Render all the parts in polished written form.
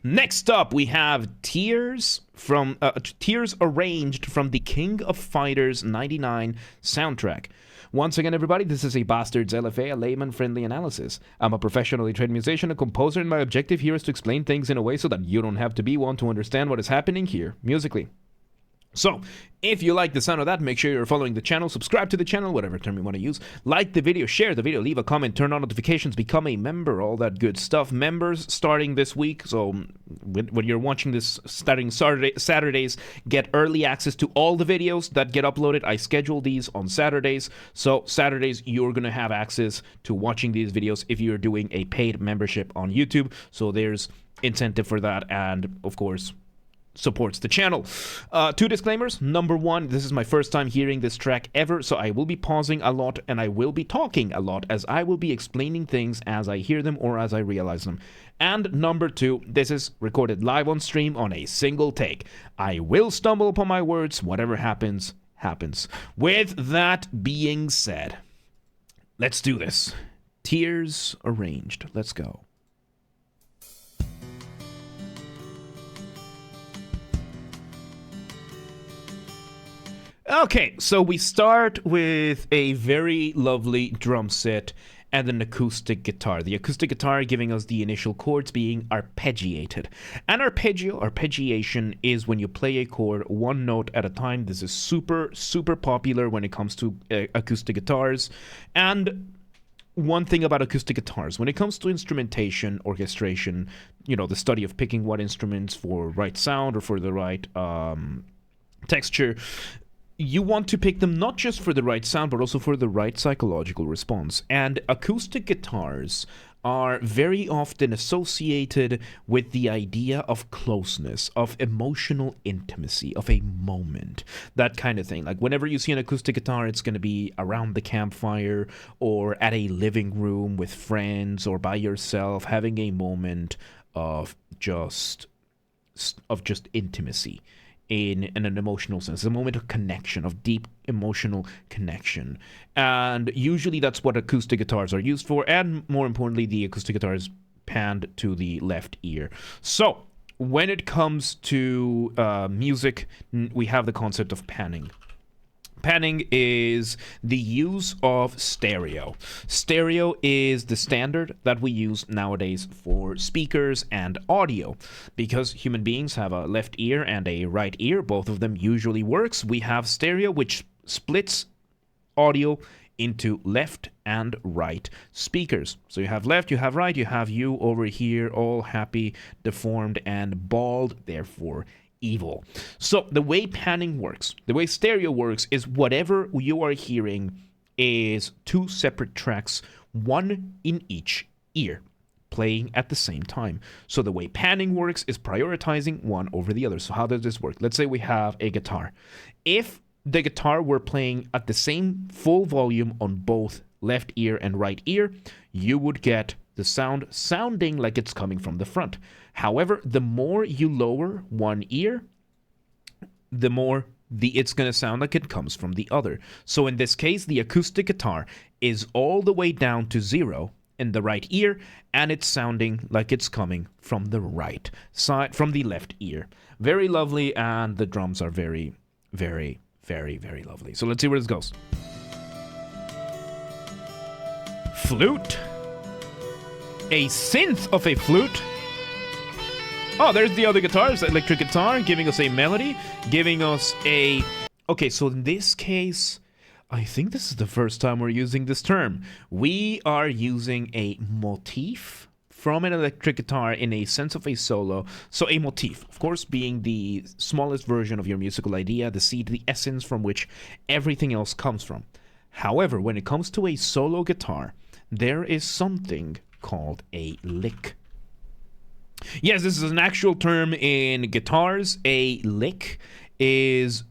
Next up, we have Tears arranged from the King of Fighters 99 soundtrack. Once again, everybody, this is a Basterd's LFA, a layman-friendly analysis. I'm a professionally trained musician and composer, and my objective here is to explain things in a way so that you don't have to be one to understand what is happening here, musically. So, if you like the sound of that, make sure you're following the channel, subscribe to the channel, whatever term you want to use, like the video, share the video, leave a comment, turn on notifications, become a member, all that good stuff. Members starting this week, so when you're watching this starting Saturdays, get early access to all the videos that get uploaded. I schedule these on Saturdays, so Saturdays you're going to have access to watching these videos if you're doing a paid membership on YouTube, so there's incentive for that, and of course, supports the channel. Two disclaimers. Number one, this is my first time hearing this track ever, so I will be pausing a lot and I will be talking a lot as I will be explaining things as I hear them or as I realize them. And number two, this is recorded live on stream on a single take. I will stumble upon my words. Whatever happens, happens. With that being said, let's do this. Tears arranged. Let's go. Okay, so we start with a very lovely drum set and an acoustic guitar. The acoustic guitar giving us the initial chords being arpeggiated. And arpeggiation is when you play a chord one note at a time. This is super, super popular when it comes to acoustic guitars. And one thing about acoustic guitars, when it comes to instrumentation, orchestration, you know, the study of picking what instruments for right sound or for the right texture, you want to pick them not just for the right sound, but also for the right psychological response. And acoustic guitars are very often associated with the idea of closeness, of emotional intimacy, of a moment, that kind of thing. Like whenever you see an acoustic guitar, it's going to be around the campfire or at a living room with friends or by yourself, having a moment of just intimacy. In an emotional sense, a moment of connection, of deep emotional connection. And usually that's what acoustic guitars are used for, and more importantly, the acoustic guitar is panned to the left ear. So, when it comes to music, we have the concept of panning. Panning is the use of stereo. Stereo is the standard that we use nowadays for speakers and audio. Because human beings have a left ear and a right ear, both of them usually works. We have stereo, which splits audio into left and right speakers. So you have left, you have right, you have you over here, all happy, deformed, and bald, therefore evil. So the way panning works, the way stereo works, is whatever you are hearing is two separate tracks, one in each ear, playing at the same time. So the way panning works is prioritizing one over the other. So how does this work? Let's say we have a guitar. If the guitar were playing at the same full volume on both left ear and right ear, you would get the sound sounding like it's coming from the front. However, the more you lower one ear, the more it's going to sound like it comes from the other. So in this case, the acoustic guitar is all the way down to 0 in the right ear, and it's sounding like it's coming from the right side, from the left ear. Very lovely, and the drums are very, very, very, very lovely. So let's see where this goes. Flute. A synth of a flute. Oh, there's the other guitars, electric guitar, giving us a melody, giving us a... Okay, so in this case, I think this is the first time we're using this term. We are using a motif from an electric guitar in a sense of a solo. So a motif, of course, being the smallest version of your musical idea, the seed, the essence from which everything else comes from. However, when it comes to a solo guitar, there is something called a lick. Yes, this is an actual term in guitars. A lick is...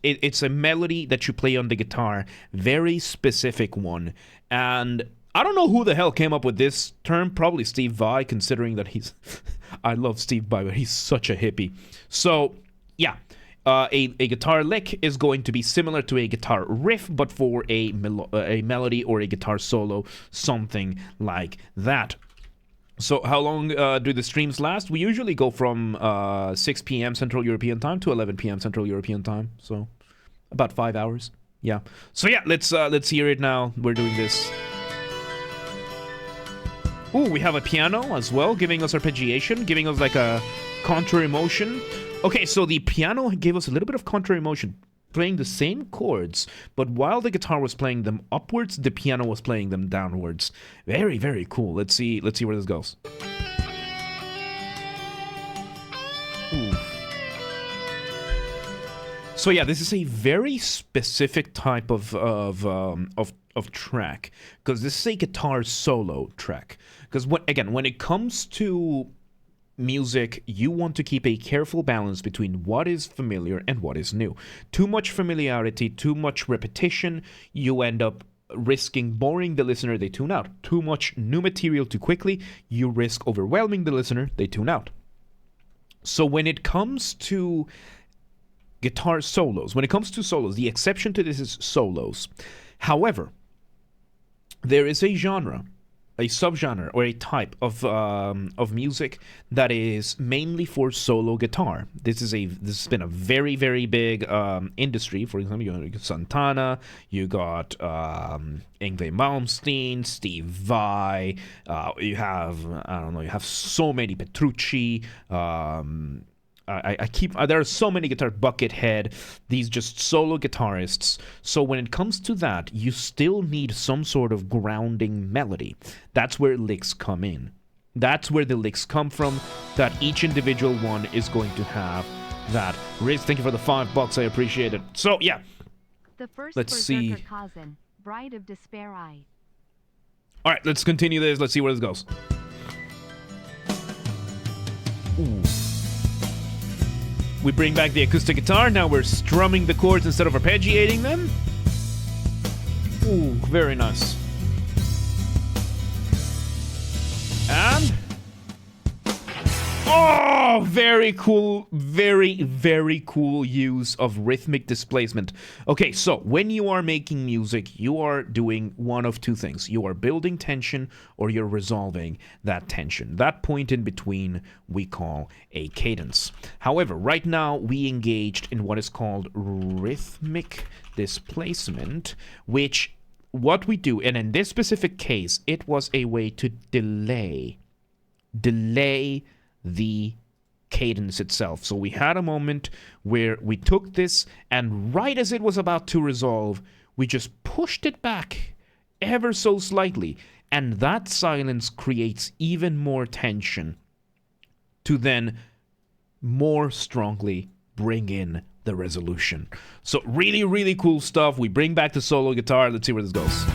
It's a melody that you play on the guitar, very specific one. And I don't know who the hell came up with this term, probably Steve Vai, considering that he's... I love Steve Vai, but he's such a hippie. So, yeah. A guitar lick is going to be similar to a guitar riff, but for a melody or a guitar solo, something like that. So how long do the streams last? We usually go from 6 p.m. Central European Time to 11 p.m. Central European Time. So about 5 hours. Yeah. So yeah, let's hear it now. We're doing this. Ooh, we have a piano as well, giving us arpeggiation, giving us like a contour emotion. Okay, so the piano gave us a little bit of contour emotion, playing the same chords, but while the guitar was playing them upwards, the piano was playing them downwards. Very, very cool. Let's see where this goes. Ooh. So yeah, this is a very specific type of track, because this is a guitar solo track. Because when it comes to music, you want to keep a careful balance between what is familiar and what is new. Too much familiarity, too much repetition, you end up risking boring the listener, they tune out. Too much new material too quickly, you risk overwhelming the listener, they tune out. So when it comes to guitar solos, the exception to this is solos. However, there is a genre, a subgenre, or a type of music that is mainly for solo guitar. This has been a very, very big industry. For example, you got Santana, you got Yngwie Malmsteen, Steve Vai. You have so many, Petrucci. There are so many guitars, Buckethead, these just solo guitarists. So when it comes to that, you still need some sort of grounding melody. That's where licks come in. That's where the licks come from, that each individual one is going to have that. Riz, thank you for the $5, I appreciate it. So yeah, the first let's see. Cousin, Bride of Despair I. All right, let's continue this. Let's see where this goes. Ooh. We bring back the acoustic guitar. Now we're strumming the chords instead of arpeggiating them. Ooh, very nice. And... oh, very cool. Very, very cool use of rhythmic displacement. Okay, so when you are making music, you are doing one of two things. You are building tension or you're resolving that tension. That point in between we call a cadence. However, right now we engaged in what is called rhythmic displacement, which what we do, and in this specific case, it was a way to delay the cadence itself. So we had a moment where we took this, and right as it was about to resolve, we just pushed it back ever so slightly, and that silence creates even more tension to then more strongly bring in the resolution. So really, really cool stuff. We bring back the solo guitar. Let's see where this goes.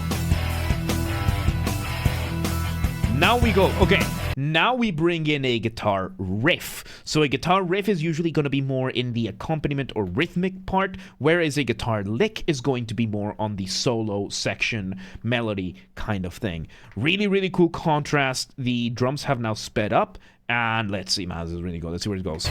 Now we go, okay, now we bring in a guitar riff. So a guitar riff is usually going to be more in the accompaniment or rhythmic part, whereas a guitar lick is going to be more on the solo section, melody kind of thing. Really, really cool contrast. The drums have now sped up, and let's see, man, this is really good. Let's see where it goes.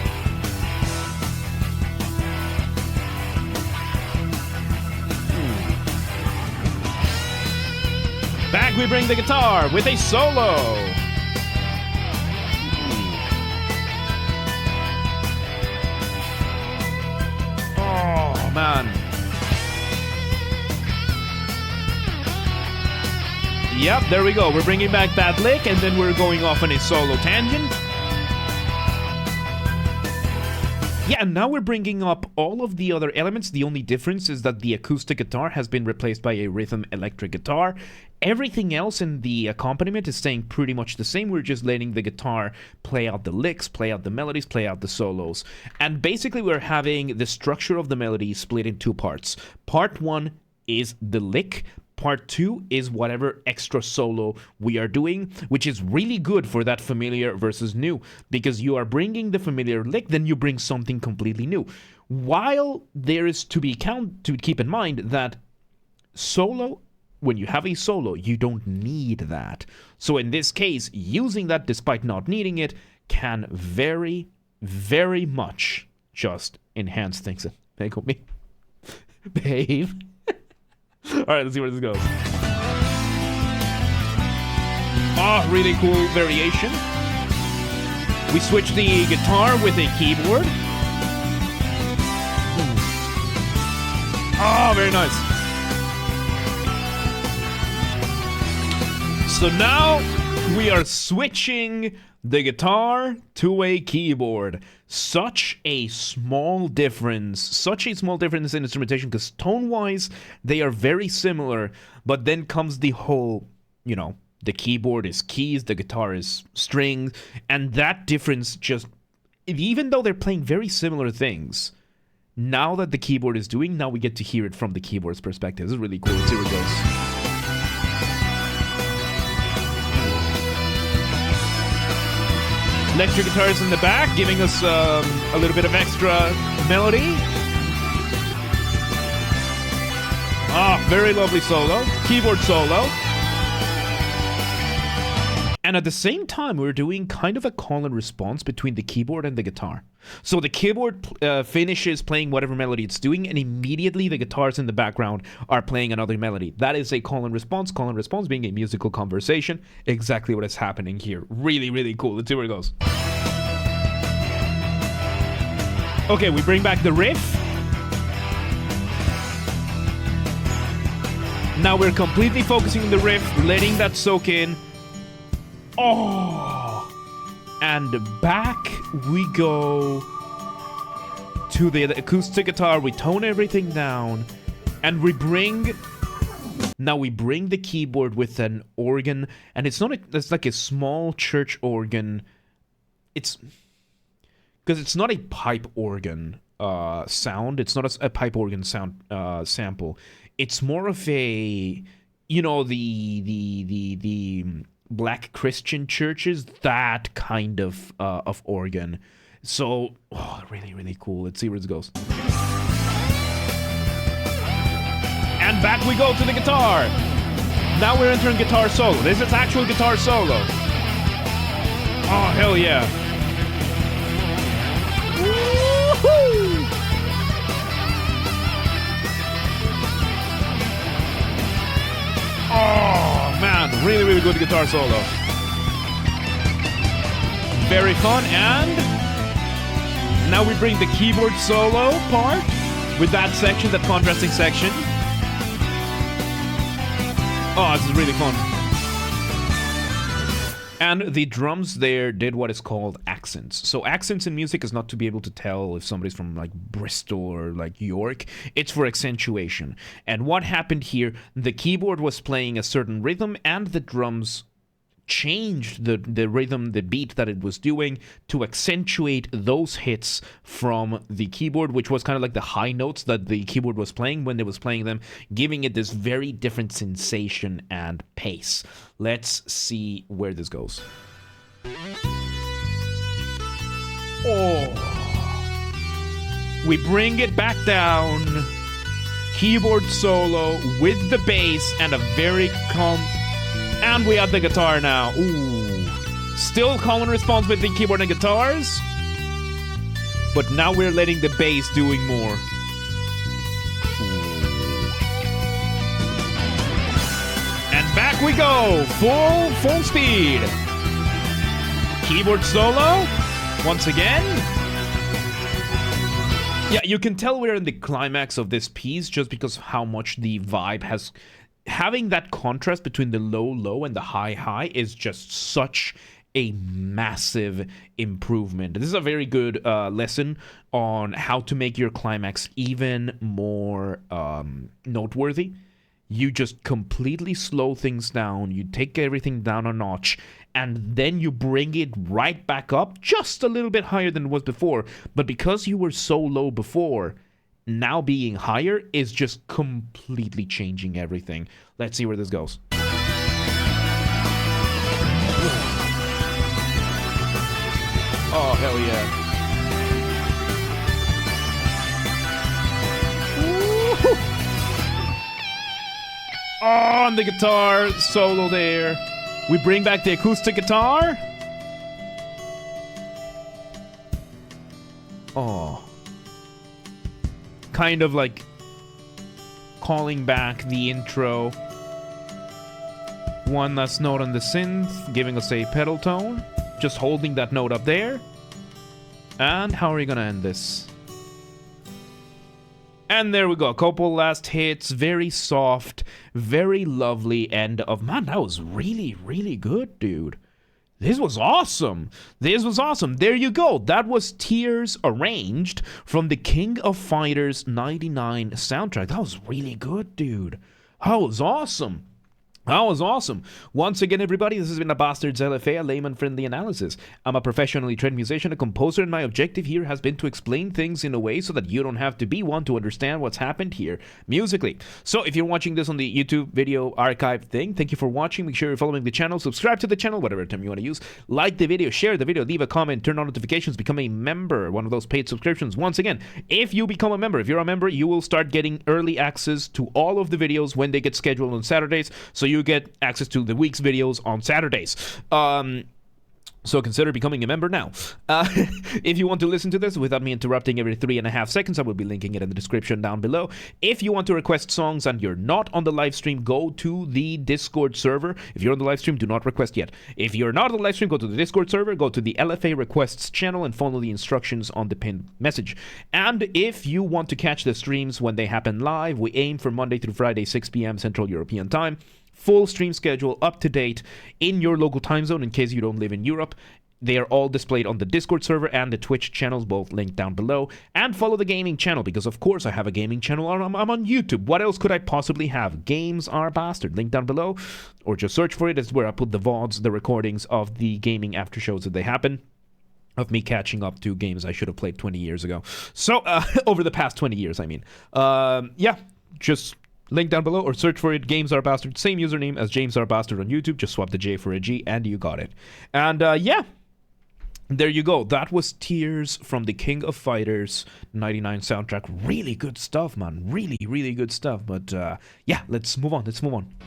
Back we bring the guitar with a solo. Oh, man. Yep, there we go. We're bringing back that lick, and then we're going off on a solo tangent. Yeah, and now we're bringing up all of the other elements. The only difference is that the acoustic guitar has been replaced by a rhythm electric guitar. Everything else in the accompaniment is staying pretty much the same. We're just letting the guitar play out the licks, play out the melodies, play out the solos. And basically we're having the structure of the melody split in two parts. Part one is the lick. Part two is whatever extra solo we are doing, which is really good for that familiar versus new, because you are bringing the familiar lick, then you bring something completely new. While there is to keep in mind that solo, when you have a solo, you don't need that. So in this case, using that despite not needing it can very, very much just enhance things. Hey, go me. Behave. Alright, let's see where this goes. Oh, really cool variation. We switch the guitar with a keyboard. Oh, very nice. So now we are switching the guitar to a keyboard. Such a small difference in instrumentation, because tone-wise, they are very similar, but then comes the whole, you know, the keyboard is keys, the guitar is strings, and that difference just, even though they're playing very similar things, now that the keyboard is doing, now we get to hear it from the keyboard's perspective. This is really cool. Let's see where it goes. Electric guitars in the back, giving us a little bit of extra melody. Ah, very lovely solo. Keyboard solo. And at the same time, we're doing kind of a call and response between the keyboard and the guitar. So the keyboard finishes playing whatever melody it's doing, and immediately the guitars in the background are playing another melody. That is a call and response being a musical conversation. Exactly what is happening here. Really, really cool. Let's see where it goes. Okay, we bring back the riff. Now we're completely focusing on the riff, letting that soak in. Oh, and back we go to the acoustic guitar. We tone everything down, and we bring the keyboard with an organ, and it's like a small church organ. It's because it's not a pipe organ sound. It's not a pipe organ sound sample. It's more of a, you know, the Black Christian churches, that kind of organ. So, oh, really, really cool. Let's see where it goes. And back we go to the guitar. Now we're entering guitar solo. This is actual guitar solo. Oh, hell yeah. Woo-hoo! Oh, man, really, really good guitar solo. Very fun, and now we bring the keyboard solo part with that section, that contrasting section. Oh, this is really fun. And the drums there did what is called accents. So accents in music is not to be able to tell if somebody's from like Bristol or like York. It's for accentuation. And what happened here, the keyboard was playing a certain rhythm and the drums changed the rhythm, the beat that it was doing to accentuate those hits from the keyboard, which was kind of like the high notes that the keyboard was playing when it was playing them, giving it this very different sensation and pace. Let's see where this goes. Oh. We bring it back down. Keyboard solo with the bass and a very calm. And we have the guitar now. Ooh. Still call and response with the keyboard and guitars. But now we're letting the bass doing more. Ooh. And back we go. Full speed. Keyboard solo. Once again. Yeah, you can tell we're in the climax of this piece just because of how much the vibe has. Having that contrast between the low and the high is just such a massive improvement. This is a very good lesson on how to make your climax even more noteworthy. You just completely slow things down, you take everything down a notch, and then you bring it right back up just a little bit higher than it was before. But because you were so low before, now being higher is just completely changing everything. Let's see where this goes. Oh, hell yeah. Woo-hoo. Oh, and the guitar solo there. We bring back the acoustic guitar. Oh. Kind of like calling back the intro. One last note on the synth, giving us a pedal tone. Just holding that note up there. And how are you gonna end this? And there we go. A couple last hits. Very soft. Very lovely end of... Man, that was really, really good, dude. This was awesome. This was awesome. There you go. That was Tears Arranged from the King of Fighters 99 soundtrack. That was really good, dude. That was awesome. That was awesome. Once again, everybody, this has been a Basterd's LFA, a layman-friendly analysis. I'm a professionally trained musician, a composer, and my objective here has been to explain things in a way so that you don't have to be one to understand what's happened here musically. So if you're watching this on the YouTube video archive thing, thank you for watching. Make sure you're following the channel, subscribe to the channel, whatever term you want to use. Like the video, share the video, leave a comment, turn on notifications, become a member, one of those paid subscriptions. Once again, if you become a member, if you're a member, you will start getting early access to all of the videos when they get scheduled on Saturdays. So you get access to the week's videos on Saturdays. So consider becoming a member now. If you want to listen to this without me interrupting every 3.5 seconds, I will be linking it in the description down below. If you want to request songs and you're not on the live stream, go to the Discord server. If you're on the live stream, do not request yet. If you're not on the live stream, go to the Discord server, go to the LFA requests channel and follow the instructions on the pinned message. And if you want to catch the streams when they happen live, we aim for Monday through Friday, 6 p.m. Central European Time. Full stream schedule, up to date, in your local time zone in case you don't live in Europe. They are all displayed on the Discord server and the Twitch channels, both linked down below. And follow the gaming channel, because of course I have a gaming channel. I'm on YouTube. What else could I possibly have? Games Are Bastard, linked down below. Or just search for it. It's where I put the VODs, the recordings of the gaming after shows that they happen. Of me catching up to games I should have played 20 years ago. So, over the past 20 years, I mean. Yeah, just... link down below or search for it. Games Are Bastard. Same username as James Are Bastard on YouTube. Just swap the J for a G and you got it. And yeah, there you go. That was Tears from the King of Fighters 99 soundtrack. Really good stuff, man. Really, really good stuff. But yeah, let's move on.